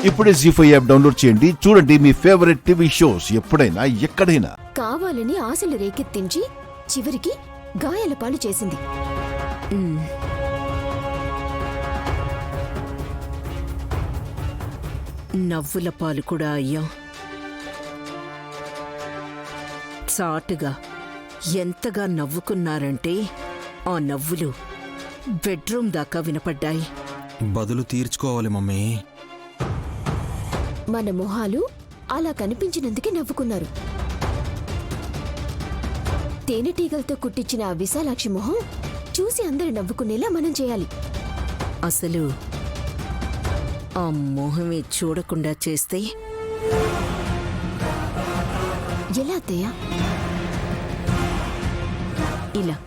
ఇప్పుడే జీ5 app download చేయండి. చూడండి మీ ఫేవరెట్ టీవీ షోస్ ఎప్పుడైనా ఎక్కడైనా. కావాలని ఆశలు రేకెత్తించి చివరికి గాయాల పాలు చేసింది. నవ్వుల పాలు కూడా అయ్యాం. చాటుగా ఎంతగా నవ్వుకున్నారంటే ఆ నవ్వులు బెడ్రూమ్ దాకా వినపడ్డాయి. బదులు తీర్చుకోవాలి మమ్మీ. మన మొహాలు అలా కనిపించినందుకే నవ్వుకున్నారు. తేనెటీగలతో కుట్టించిన ఆ విశాలాక్షి మొహం చూసి అందరు నవ్వుకునేలా మనం చేయాలి. అసలు ఆ మొహమే చూడకుండా చేస్తే ఎలా అత్తయ్య? ఇలా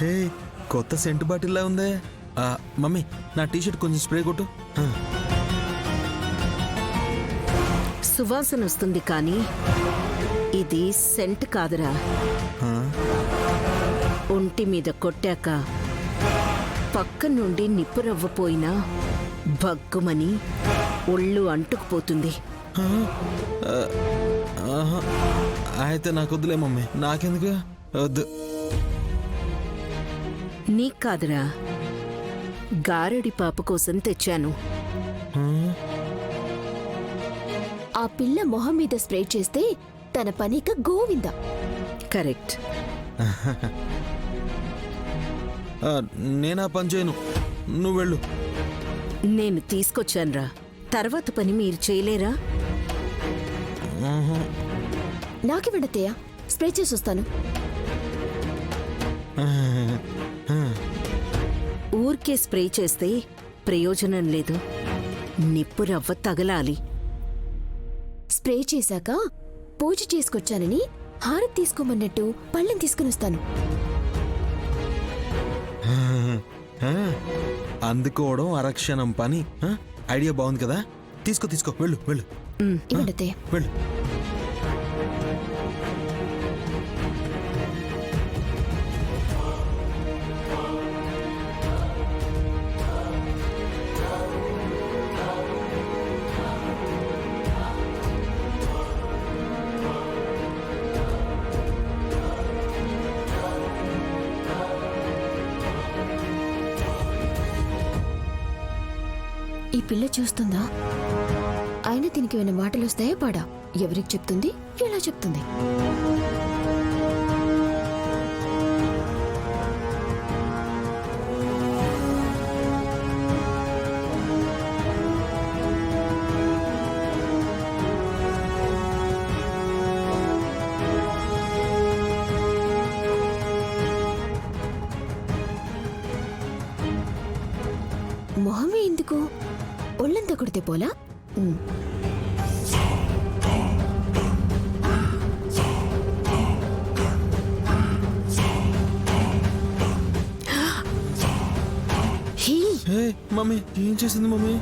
హే, కొత్త సెంటు బాటిల్లా ఉందే. మమ్మీ, నా టీషర్ట్ కొంచెం స్ప్రే కొట్టు. సువాసన వస్తుంది కానీ ఇది సెంట్ కాదురా. ఒంటి మీద కొట్టాక పక్క నుండి నిప్పు రవ్వపోయినా భగ్గుమని ఒళ్ళు అంటుకుపోతుంది. అయితే నాకు వద్దులే మమ్మీ, నాకెందుకు వద్దు. నీకు కాదురా, గారడి పాప కోసం తెచ్చాను. ఆ పిల్ల మొహం మీద స్ప్రే చేస్తే తన పనిక గోవింద. కరెక్ట్. నేనా పని చేయను, నువ్వు వెళ్ళు. నేను తీసుకొచ్చానురా, తర్వాత పని మీరు చేయలేరా? నాకివ్వండి అత్తయ్య, స్ప్రే చేసి వస్తాను. ఊరికే స్ప్రే చేస్తే ప్రయోజనం లేదు, నిప్పు రవ్వ తగలాలి. స్ప్రే చేశాక పూజ చేసుకొచ్చానని హారతి తీసుకోమన్నట్టు పళ్ళెం తీసుకుని వస్తాను. అందుకోవడం అరక్షణం పని. ఐడియా బాగుంది కదా, తీసుకో వెళ్ళు వెళ్ళు. ఇవ్వండి అత్తయ్య. వెళ్ళు. ఈ పిల్ల చూస్తుందా? అయినా దీనికి ఏమైనా మాటలు వస్తాయో పాడా? ఎవరికి చెప్తుంది, ఎలా చెప్తుంది? మొహమే ఎందుకు, ఒళ్ళంతా కొడితే పోలా? హే మమ్మీ, ఏం చేసింది మమ్మీ?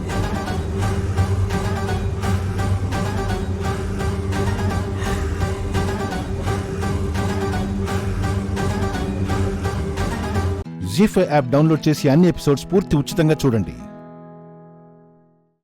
జీ5 యాప్ డౌన్లోడ్ చేసి అన్ని ఎపిసోడ్స్ పూర్తి ఉచితంగా చూడండి.